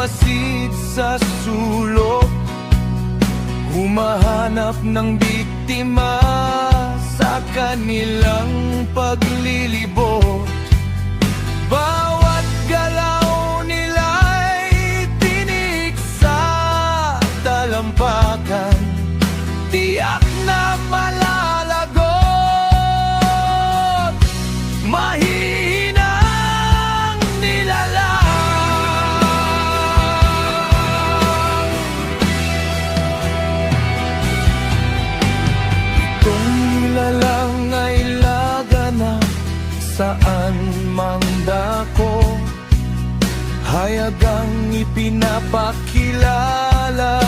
mamasid sa sulok, humahanap ng biktima sa kanilang paglilibot. Bawat galaw nila'y tinik sa talampakan, tiyak na malalagot. Mahihinang nilalang. Itong nilalang ay laganap saan mang dako, hayagang ipinapakilala